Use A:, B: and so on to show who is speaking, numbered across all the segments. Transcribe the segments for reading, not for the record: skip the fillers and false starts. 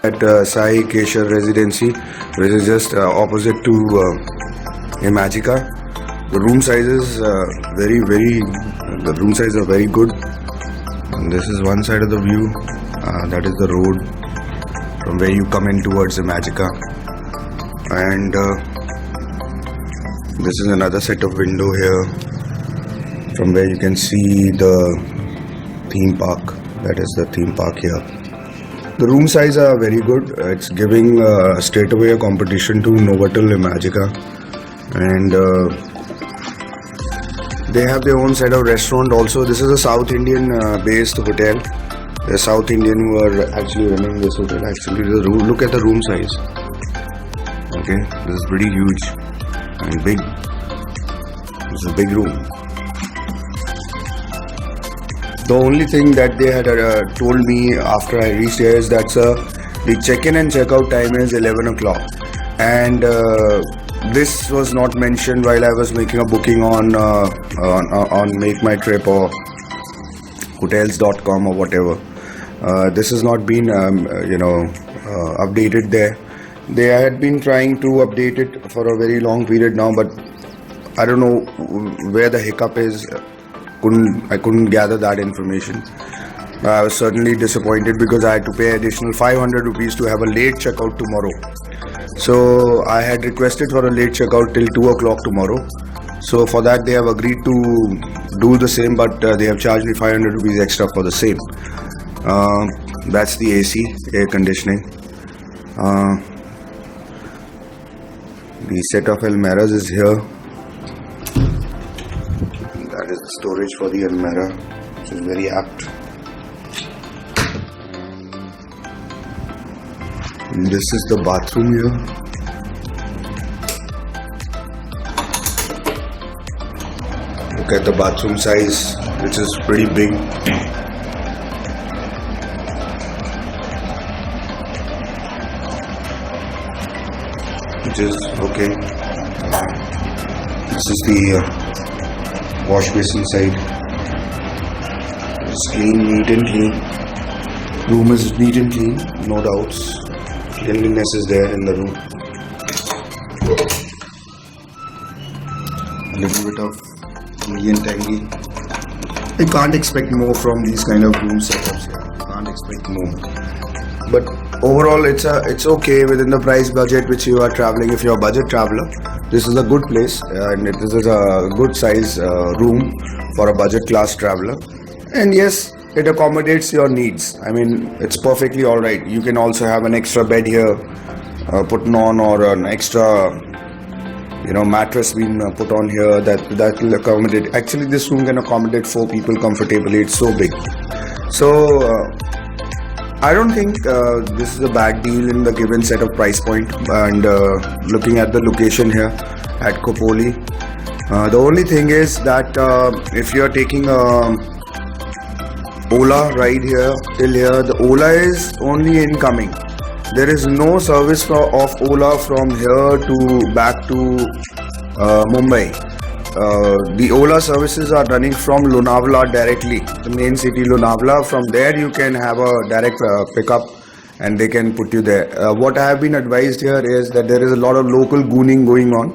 A: at Sai Keshar Residency, which is just opposite to Imagica. The room sizes the room sizes are very good. And this is one side of the view. That is the road from where you come in towards Imagica. And this is another set of window here from where you can see the theme park. That is the theme park here. The room size are very good. It's giving straight away a competition to Novotel Imagica, and they have their own set of restaurant also. This is a South Indian based hotel. The South Indian who are actually running this hotel. Actually, look at the room size. Okay, this is pretty huge and big. This is a big room. The only thing that they had told me after I reached here is that the check-in and check-out time is 11 o'clock, and this was not mentioned while I was making a booking on Make My Trip or hotels.com or whatever. This has not been updated there. They had been trying to update it for a very long period now, but I don't know where the hiccup is. I couldn't gather that information. I was certainly disappointed because I had to pay additional 500 rupees to have a late checkout tomorrow. So I had requested for a late checkout till 2 o'clock tomorrow. So for that they have agreed to do the same, but they have charged me 500 rupees extra for the same. That's the AC, air conditioning. The set of Almirahs is here. That is the storage for the Almirah, which is very apt. And this is the bathroom here. Look at the bathroom size, which is pretty big. Which is okay. This is the wash basin side. It's clean, neat and clean. Room is neat and clean, no doubts. Cleanliness is there in the room. A little bit of neat and tidy. I can't expect more from these kind of room setups here. Can't expect more. But overall, it's okay within the price budget which you are traveling. If you're a budget traveler, this is a good place, and this is a good size room for a budget class traveler. And yes, it accommodates your needs. I mean, it's perfectly alright. You can also have an extra bed here put on, or an extra mattress being put on here. That will accommodate. Actually, this room can accommodate 4 people comfortably. It's so big. So I don't think this is a bad deal in the given set of price point. And looking at the location here at Khopoli, the only thing is that if you are taking Ola ride here till here, the Ola is only incoming. There is no service of Ola from here to back to Mumbai. The Ola services are running from Lonavala directly, the main city Lonavala. From there you can have a direct pickup and they can put you there. What I have been advised here is that there is a lot of local gooning going on,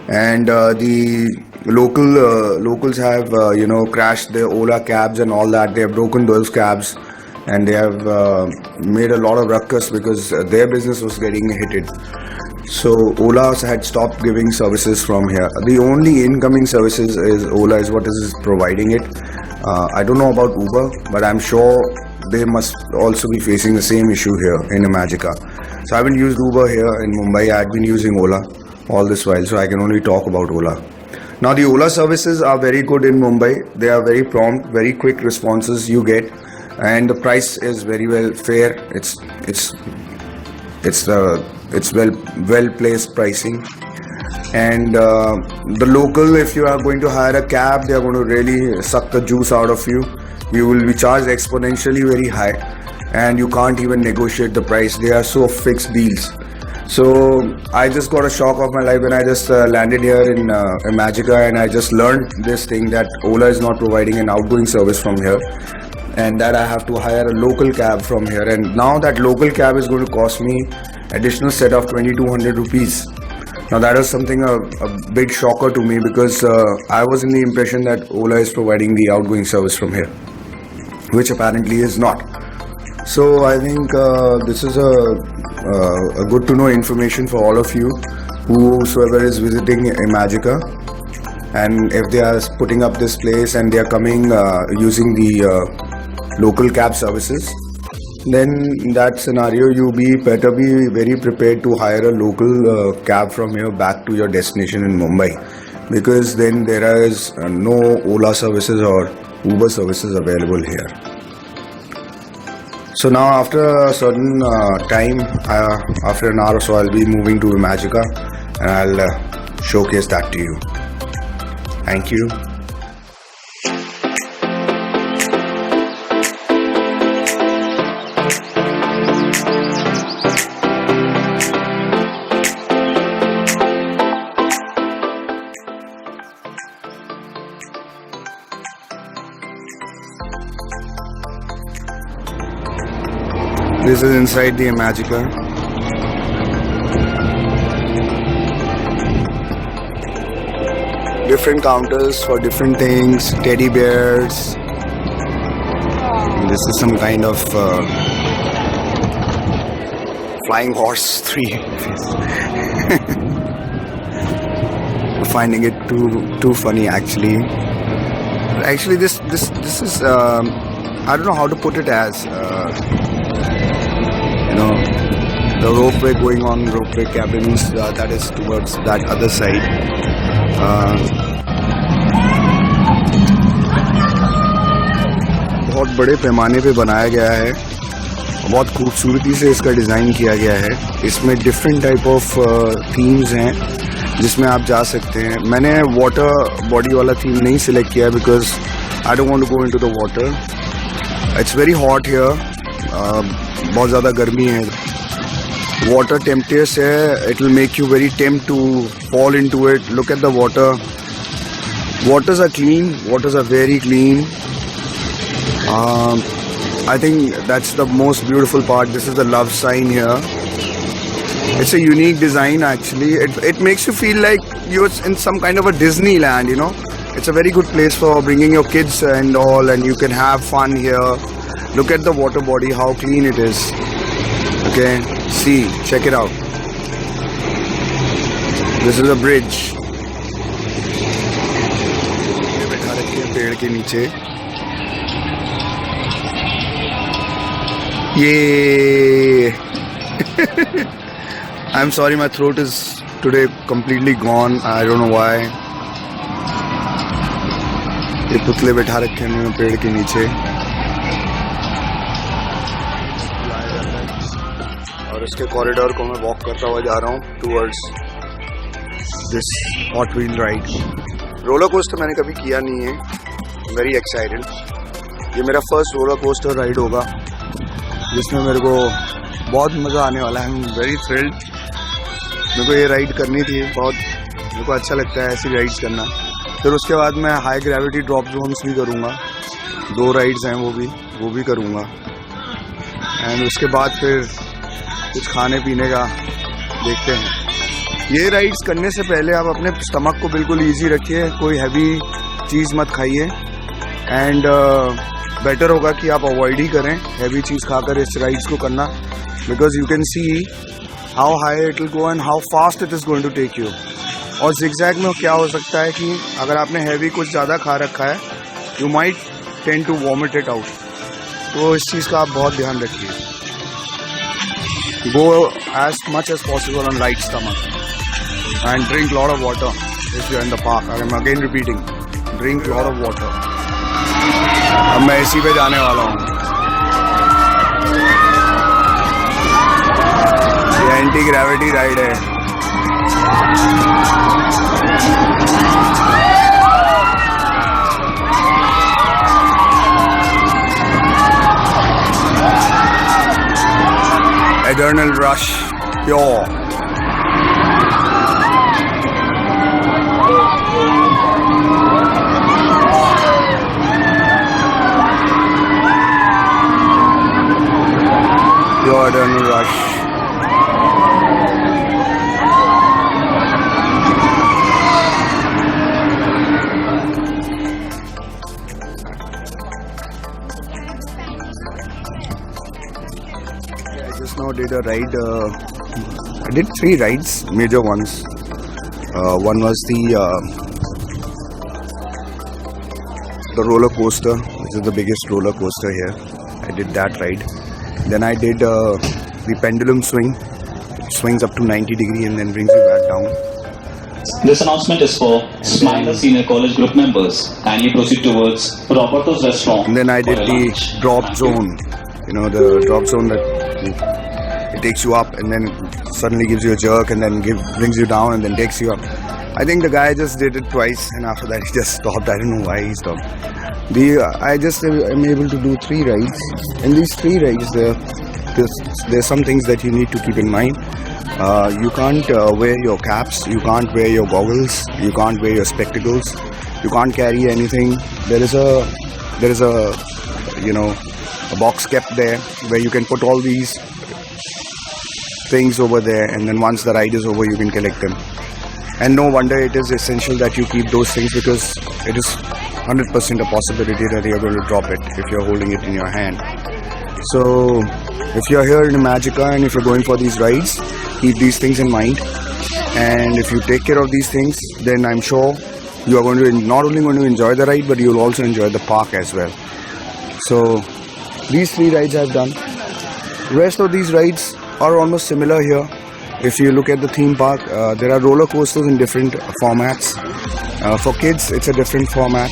A: and the locals have crashed their Ola cabs and all that. They have broken those cabs and they have made a lot of ruckus because their business was getting hit. So Ola had stopped giving services from here. The only incoming services is Ola is what is providing it. I don't know about Uber, but I'm sure they must also be facing the same issue here in Imagica. So I haven't used Uber here in Mumbai. I had been using Ola all this while, so I can only talk about Ola. Now the Ola services are very good in Mumbai. They are very prompt, very quick responses you get, and the price is very well fair. It's well placed pricing, and the local, if you are going to hire a cab, they are going to really suck the juice out of you. You will be charged exponentially very high, and you can't even negotiate the price. They are so fixed deals. So I just got a shock of my life when I just landed here in Imagica, and I just learned this thing that Ola is not providing an outgoing service from here. and that I have to hire a local cab from here, and now that local cab is going to cost me additional set of 2200 rupees. Now that is something a big shocker to me, because I was in the impression that Ola is providing the outgoing service from here, which apparently is not. So I think this is a good to know information for all of you whosoever is visiting Imagica, and if they are putting up this place and they are coming using the local cab services, then in that scenario you better be very prepared to hire a local cab from here back to your destination in Mumbai, because then there is no Ola services or Uber services available here. So now after a certain time, after an hour or so, I'll be moving to Imagica and I'll showcase that to you. Thank you. This is inside the Imagica. Different counters for different things, teddy bears. This is some kind of flying horse 3. Finding it too funny actually. Actually this is I don't know how to put it as. The ropeway going on, ropeway cabins, that is towards that other side. बहुत बड़े पैमाने पे बनाया गया है, बहुत खूबसूरती से इसका डिज़ाइन किया गया है. इसमें डिफरेंट टाइप ऑफ थीम्स हैं जिसमें आप जा सकते हैं. मैंने वाटर बॉडी वाला थीम नहीं सिलेक्ट किया है because I don't want to go into the water. It's very hot here. बहुत ज़्यादा गर्मी है. Water temptress है. It will make you very tempt to fall into it. Look at the water. Waters are clean. Waters are very clean. I think that's the most beautiful part. This is the love sign here. It's a unique design actually. It makes you feel like you're in some kind of a Disneyland, you know. It's a very good place for bringing your kids and all, and you can have fun here. Look at the water body, how clean it is. Okay, see, check it out. This is a bridge. बैठा रखे हैं पेड़ के नीचे. ये I'm sorry, my throat is today completely gone. I don't know why. ये पुतले बैठा रखे हैं पेड़ के नीचे. और इसके कॉरिडोर को मैं वॉक करता हुआ जा रहा हूँ towards this hot wheel ride. Roller coaster मैंने कभी किया नहीं है. Very excited. ये मेरा फर्स्ट रोलर कोस्टर राइड होगा जिसमें मेरे को बहुत मज़ा आने वाला है. I am very thrilled. मेरे को ये राइड करनी थी बहुत. मेरे को अच्छा लगता है ऐसी राइड्स करना. फिर उसके बाद मैं हाई ग्रेविटी ड्रॉप जोन्स भी करूँगा. 2 राइड्स हैं वो भी करूँगा. एंड उसके बाद फिर कुछ खाने पीने का देखते हैं. ये राइड्स करने से पहले आप अपने स्टमक को बिल्कुल इजी रखिए. कोई हैवी चीज़ मत खाइए. एंड बेटर होगा कि आप अवॉइड ही करें हैवी चीज़ खाकर इस राइड्स को करना. Because you can see how high it will go and how fast it is going to take you. और जिगजैग में क्या हो सकता है कि अगर आपने हैवी कुछ ज़्यादा खा रखा है, you might tend to vomit it out. तो इस चीज़ का आप बहुत ध्यान रखिए. Go as much as possible on light stomach and drink lot of water if you're in the park. I am again repeating, drink lot of water. अब मैं इसी पे जाने वाला हूँ. ये एंटी ग्रेविटी राइड है. Adrenal rush, pure. a ride. I did 3 rides, major ones. One was the roller coaster, which is the biggest roller coaster here. I did that ride. Then I did the pendulum swing. It swings up to 90 degrees and then brings you back down.
B: This announcement is for Smiler Senior College group members. Kindly proceed towards Roberto's restaurant.
A: And then I did
B: for
A: the
B: your lunch.
A: drop
B: Thank
A: zone. You know, the drop zone that it takes you up and then suddenly gives you a jerk and then brings you down and then takes you up. I think the guy just did it twice and after that he just stopped. I don't know why he stopped. I just am able to do 3 rides. In these 3 rides, there's some things that you need to keep in mind. You can't wear your caps, you can't wear your goggles, you can't wear your spectacles, you can't carry anything. There is a a box kept there where you can put all these things over there, and then once the ride is over you can collect them. And no wonder it is essential that you keep those things, because it is 100% a possibility that you're going to drop it if you're holding it in your hand. So if you're here in Magica and if you're going for these rides, keep these things in mind, and if you take care of these things, then I'm sure you are going to not only going to enjoy the ride, but you'll also enjoy the park as well. So these 3 rides I've done. Rest of these rides are almost similar here. If you look at the theme park, there are roller coasters in different formats. For kids, it's a different format.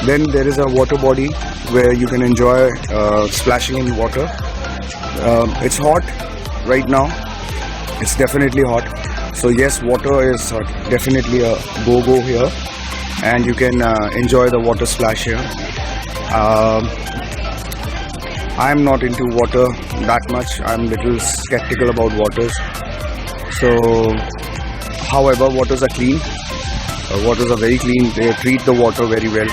A: Then there is a water body where you can enjoy splashing in water. It's hot right now. It's definitely hot. So yes, water is definitely a go-go here, and you can enjoy the water splash here. I'm not into water that much. I'm a little skeptical about waters. So, however, waters are clean. Waters are very clean. They treat the water very well,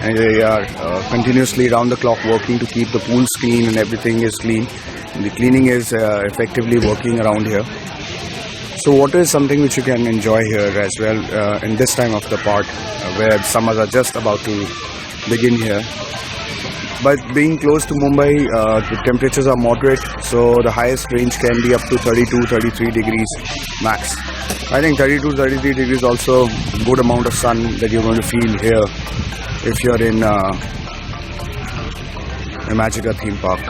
A: and they are continuously round the clock working to keep the pools clean, and everything is clean. And the cleaning is effectively working around here. So water is something which you can enjoy here as well in this time of the park, where summers are just about to begin here. But being close to Mumbai, the temperatures are moderate, so the highest range can be up to 32-33 degrees max. I think 32-33 degrees also a good amount of sun that you're going to feel here if you're in Magica theme park,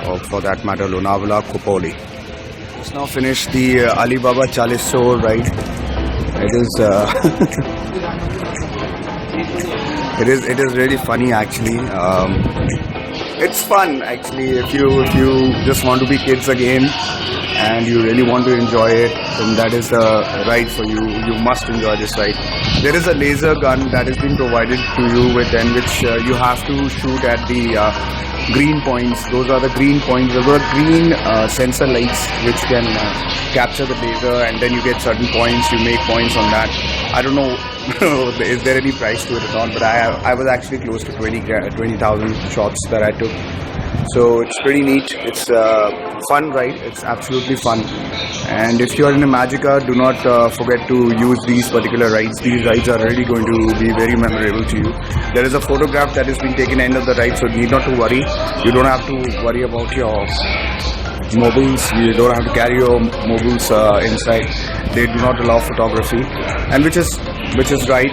A: or for that matter Lonavala, Khopoli. Just now finished the Alibaba 40 Chor ride. It is it is really funny actually. It's fun actually if you just want to be kids again and you really want to enjoy it, then that is the ride for you. You must enjoy this ride. There is a laser gun that has been provided to you with, and which you have to shoot at the green points. Those are the green points. Those are green sensor lights which can capture the laser, and then you get certain points. You make points on that. I don't know is there any price to it or not, but I was actually close to 20,000 shots that I took. So it's pretty neat. It's a fun ride. It's absolutely fun. And if you are in a Magica, do not forget to use these particular rides. These rides are really going to be very memorable to you. There is a photograph that has been taken end of the ride, so need not to worry. You don't have to worry about your mobiles. You don't have to carry your mobiles inside. They do not allow photography, and which is right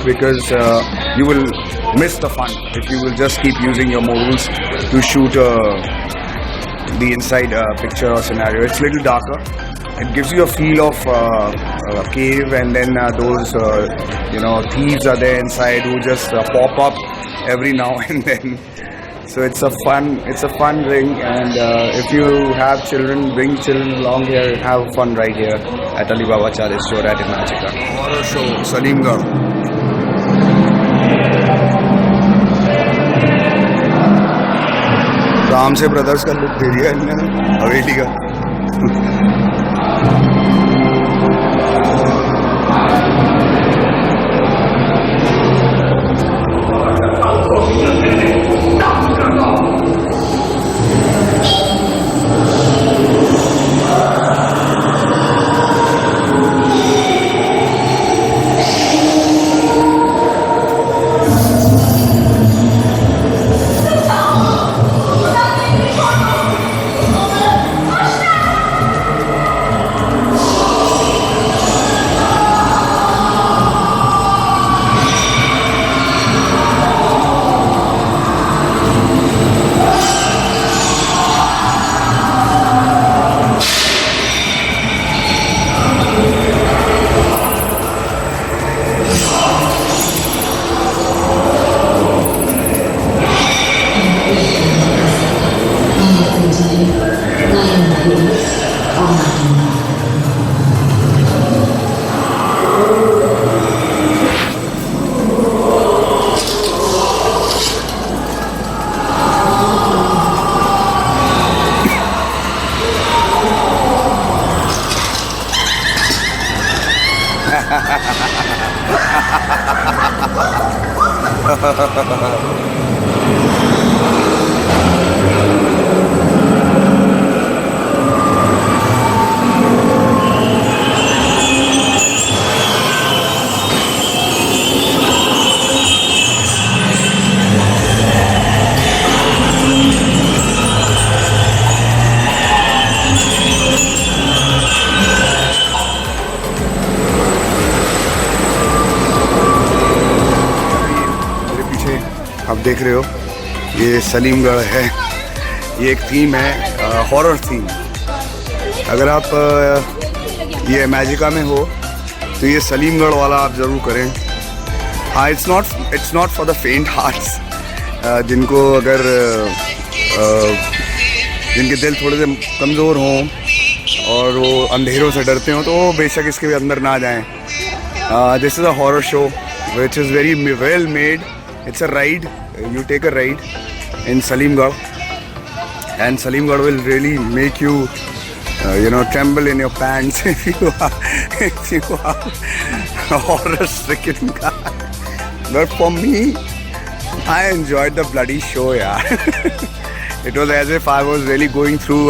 A: because you will miss the fun if you will just keep using your mobiles to shoot the inside picture or scenario. It's a little darker. It gives you a feel of a cave, and then those thieves are there inside who just pop up every now and then. So it's a fun ring, and if you have children, bring children along here, have a fun ride here at Alibaba 40 Chor at Magica. Horror show, Salimgarh. Ram से brothers का look दे दिया इन्होंने हवेली का. आप देख रहे हो ये सलीमगढ़ है। ये एक थीम है, हॉरर थीम। अगर आप ये मैजिका में हो तो ये सलीमगढ़ वाला आप ज़रूर करें। हाँ, इट्स नॉट फॉर द फेंट हार्ट्स। जिनको अगर जिनके दिल थोड़े से कमज़ोर हों और वो अंधेरों से डरते हो तो वो बेशक इसके भी अंदर ना जाएं। This is a horror show which is very well made. It's a ride. You take a ride in Salimgarh, and Salimgarh will really make you, tremble in your pants if you are a horror-stricken guy. But for me, I enjoyed the bloody show, yeah. It was as if I was really going through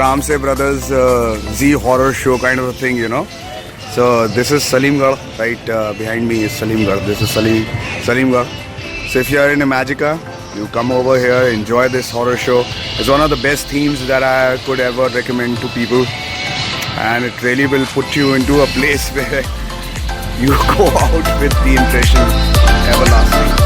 A: Ramsey Brothers Z horror show kind of a thing, you know. So this is Salimgarh, right behind me is Salimgarh. This is Salimgarh. So if you are in a Magica, you come over here, enjoy this horror show. It's one of the best themes that I could ever recommend to people, and it really will put you into a place where you go out with the impression everlasting.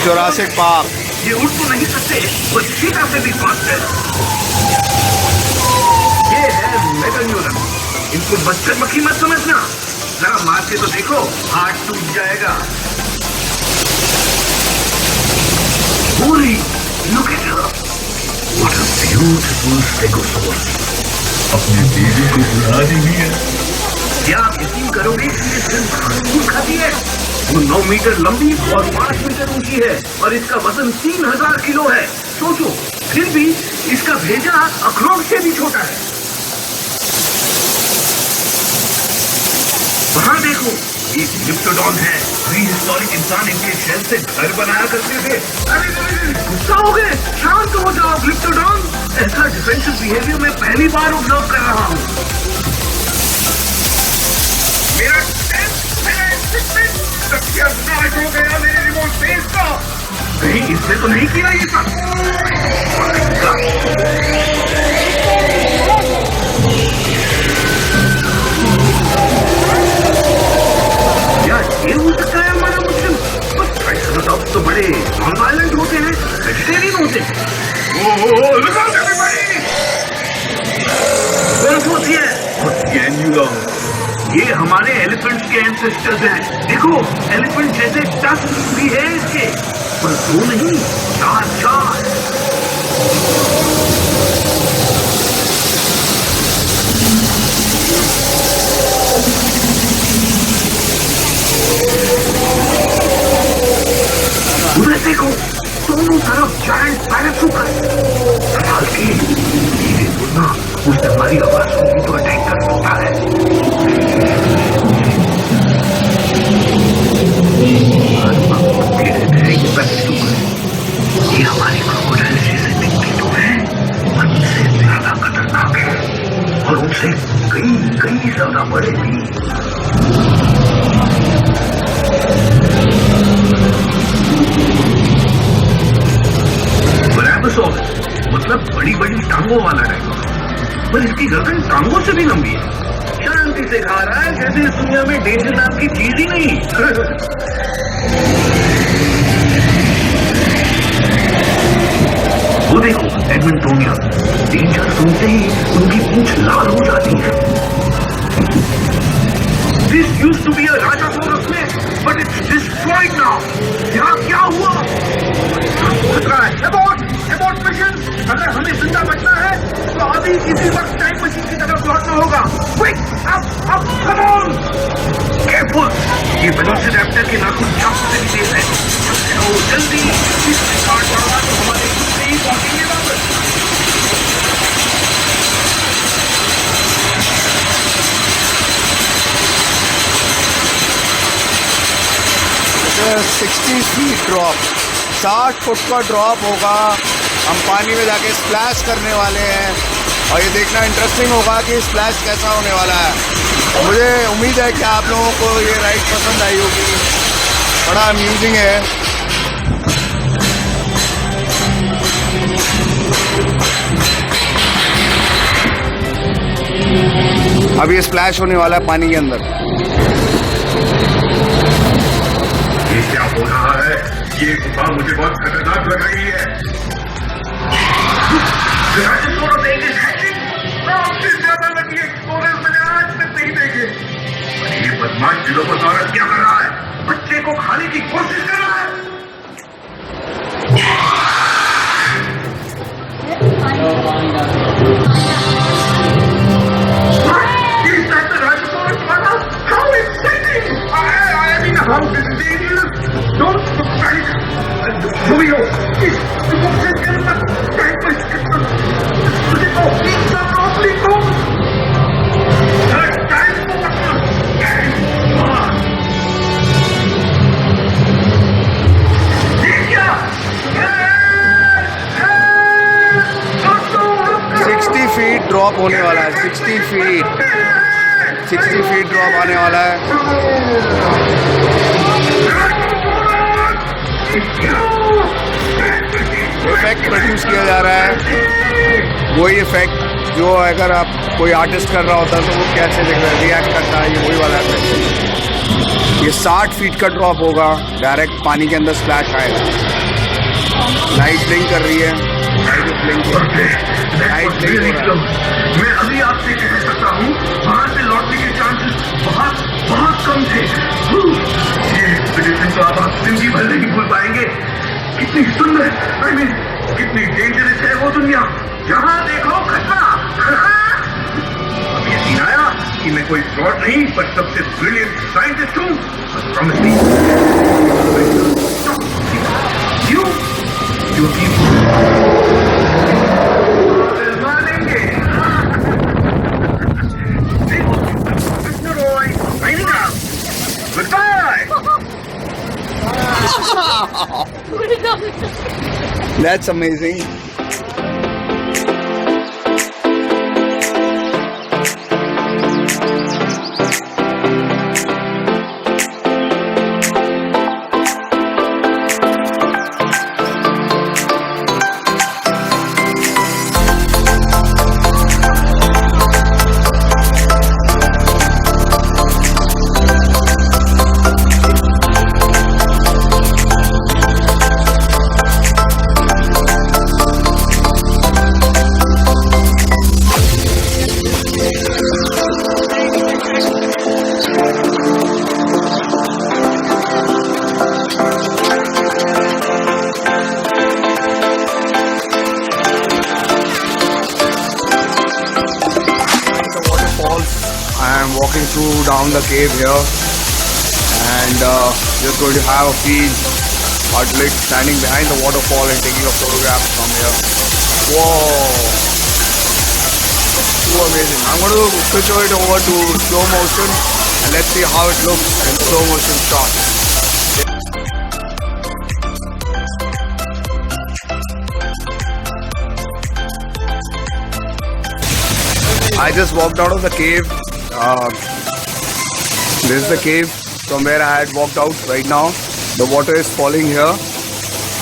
A: Jurassic Park.
C: ये उड़ तो नहीं सकते, बस चीता से भी fast है। ये है मेगान्यूरन। इनको बचकर मक्खी मत समझना। जरा मार के तो देखो, हाथ टूट जाएगा। Holy, look at her. What a beautiful stegosaurus. अपने बेबी को बुला रही है। क्या आप यकीन करोगे कि ये सिर्फ घास खाती है? वो 9 मीटर लंबी और 5 मीटर ऊंची है और इसका वजन 3000 किलो है। सोचो, फिर भी इसका भेजा अखरोट से भी छोटा है। वहाँ देखो, ये लिप्टोडॉन है। प्रीहिस्टोरिक इंसान इनके शेल से घर बनाया करते थे। अरे गुस्सा हो गए, शांत हो जाओ लिप्टोडॉन। ऐसा डिफेंसिव बिहेवियर मैं पहली बार ऑब्जर्व कर रहा हूँ। मेरा सत्यानाश हो गया मेरे रिमोट फेस का। नहीं, इसने तो नहीं किया ये सब। यार ये हो सकता है हमारा मुस्लिम। ट्राइसराटॉप्स तो बड़े नॉन वायलेंट होते हैं, वेजिटेरियन होते हैं। ये हमारे एलिफेंट्स के एंसेस्टर्स हैं। देखो, एलिफेंट जैसे टस्क भी है इसके, पर 2 नहीं, 4। तुम्हारी आवाजों की तो अटैक कर सकता है। ये हमारी क्रोकोडाइल जैसे दिखती तो है, पर उनसे ज्यादा खतरनाक है और उनसे कई ज्यादा बड़े भी। ब्रैबोसॉरस मतलब बड़ी बड़ी टांगों वाला डायनासोर, पर इसकी गर्दन टांगों से भी लंबी है। शांति से खा रहा है जैसे इस दुनिया में डेंजर नाम की चीज ही नहीं। वो देखो एडमंटोनिया, डेंजर सुनते ही उनकी पूंछ लाल हो जाती है। This used to be a Rajasaurus nest, but it's destroyed now. यहाँ क्या हुआ? खतरा है। Abort mission! अगर हमें जिंदा बचना है, तो अभी किसी वक्त टाइम मशीन की तरफ लौटना होगा। Quick! Up! Come on! Careful! ये वेलोसिरैप्टर के नाखून चाकू से भी तेज है। जल्दी! इससे काट पड़ा तो हमारे दूसरे ही पहुंचेंगे वापस।
A: 60 फीट ड्रॉप, 60 फुट का ड्रॉप होगा। हम पानी में जाके स्प्लैश करने वाले हैं और ये देखना इंटरेस्टिंग होगा कि स्प्लैश कैसा होने वाला है। मुझे उम्मीद है कि आप लोगों को ये राइड पसंद आई होगी, बड़ा अम्यूजिंग है। अब ये स्प्लैश होने वाला है पानी के अंदर।
C: ये क्या हो रहा है? ये गुफा मुझे बहुत खतरनाक लग रही है। ज्यादा लगी एक्सप्लोरर्स मैंने आज तक नहीं देखे। ये बदमाश जिलोपोसाurus क्या कर रहा है? बच्चे को खाने की कोशिश कर रहा है। How exciting! I mean, how dangerous! Don't panic! Romeo, please,
A: feet drop होने वाला है। 60 फीट ड्रॉप आने वाला है। इफेक्ट प्रोड्यूस किया जा रहा है, वही इफेक्ट जो अगर आप कोई आर्टिस्ट कर रहा होता है तो वो कैसे रिएक्ट करता है, ये वही वाला इफेक्ट। ये 60 फीट का ड्रॉप होगा, डायरेक्ट पानी के अंदर स्प्लैश आएगा। लाइट ब्लिंक कर रही है, लाइट ब्लिंक हो रहा है।
C: मैं अभी आपसे कह सकता हूँ, बाहर से लौटने के चांसेस बहुत कम थे। ये एक्सपीडिशन तो आप जिंदगी भर नहीं भूल पाएंगे। कितनी सुंदर, I mean, कितनी डेंजरस है वो दुनिया। जहाँ देखो खतरा। अब ये सीन आया कि मैं कोई फ्रॉड नहीं, पर सबसे ब्रिलियंट साइंटिस्ट हूँ। प्रॉमिस मी, क्योंकि मानेंगे। Signing out. Goodbye.
A: That's amazing. Walking through down the cave here, and just going to have a feel. Like standing behind the waterfall and taking a photograph from here. Whoa! amazing. I'm going to switch it over to slow motion and let's see how it looks in slow motion shot. I just walked out of the cave. This is the cave from where I had walked out right now. The water is falling here.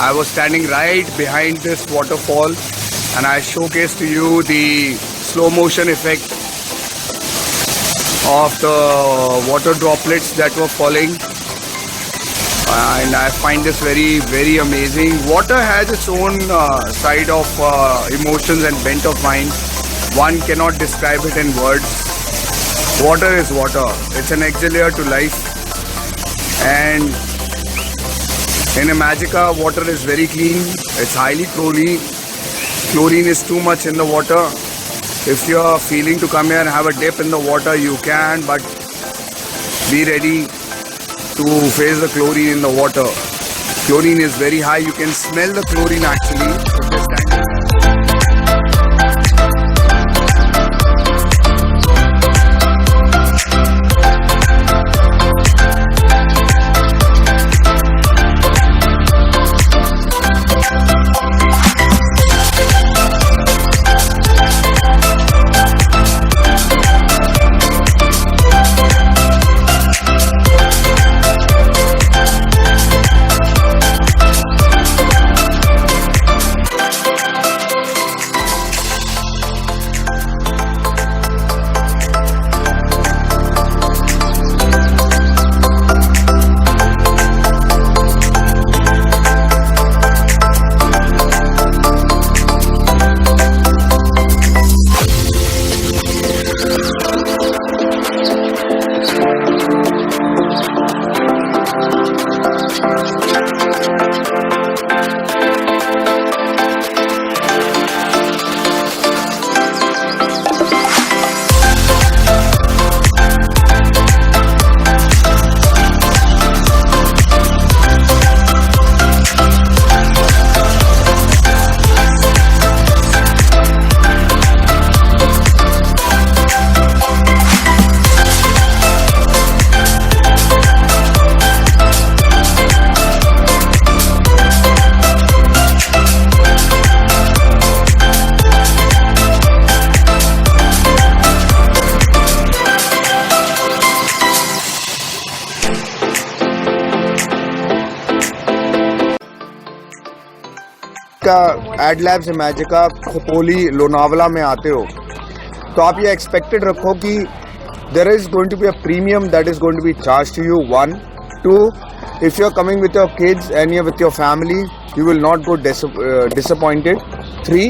A: I was standing right behind this waterfall and I showcased to you the slow motion effect of the water droplets that were falling. And I find this very, very amazing. Water has its own side of emotions and bent of mind. One cannot describe it in words. Water is water. It's an auxiliary to life. And in Imagica, water is very clean. It's highly chlorine. Chlorine is too much in the water. If you're feeling to come here and have a dip in the water, you can, but be ready to face the chlorine in the water. Chlorine is very high. You can smell the chlorine actually. If you're standing. Adlabs Imagica Khopoli Lonavala में आते हो तो आप ये expected रखो कि there is going to be a premium that is going to be charge to you 1 2 if you are coming with your kids and you with your family you will not go disappointed. 3,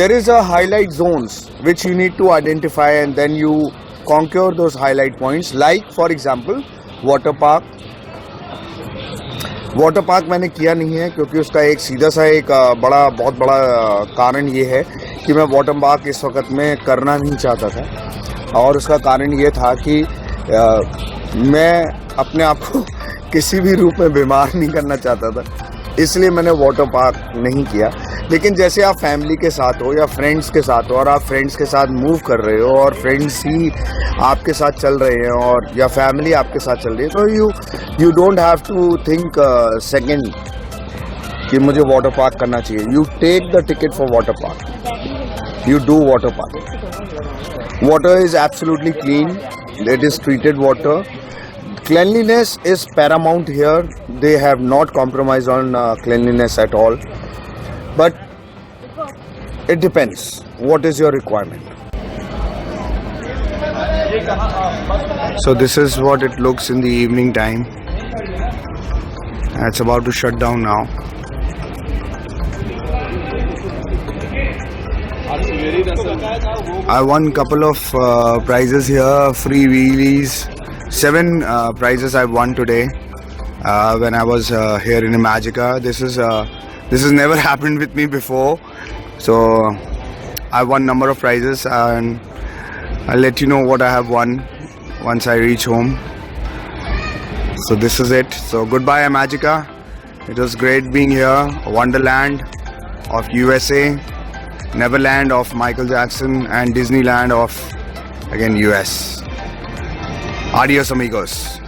A: there is a highlight zones which you need to identify and then you conquer those highlight points, like for example water park मैंने किया नहीं है क्योंकि उसका एक सीधा सा एक बहुत बड़ा कारण ये है कि मैं वाटर पार्क इस वक्त में करना नहीं चाहता था और उसका कारण ये था कि मैं अपने आप को किसी भी रूप में बीमार नहीं करना चाहता था, इसलिए मैंने वाटर पार्क नहीं किया. लेकिन जैसे आप फैमिली के साथ हो या फ्रेंड्स के साथ हो और आप फ्रेंड्स के साथ मूव कर रहे हो और फ्रेंड्स ही आपके साथ चल रहे हैं और या फैमिली आपके साथ चल रही है तो you don't have to think second कि मुझे वाटर पार्क करना चाहिए. You take the ticket for water park, you do water park. Water is absolutely clean, it is treated water. Cleanliness is paramount here. They have not compromised on cleanliness at all. But it depends. What is your requirement? So this is what it looks in the evening time. It's about to shut down now. I won a couple of prizes here, free wheelies. 7 prizes I won today when I was here in Imagica. This has never happened with me before, so I won number of prizes and I'll let you know what I have won once I reach home. So this is it. So goodbye Imagica. It was great being here, Wonderland of USA. Neverland of Michael Jackson, and Disneyland of, again, US. Adios, amigos.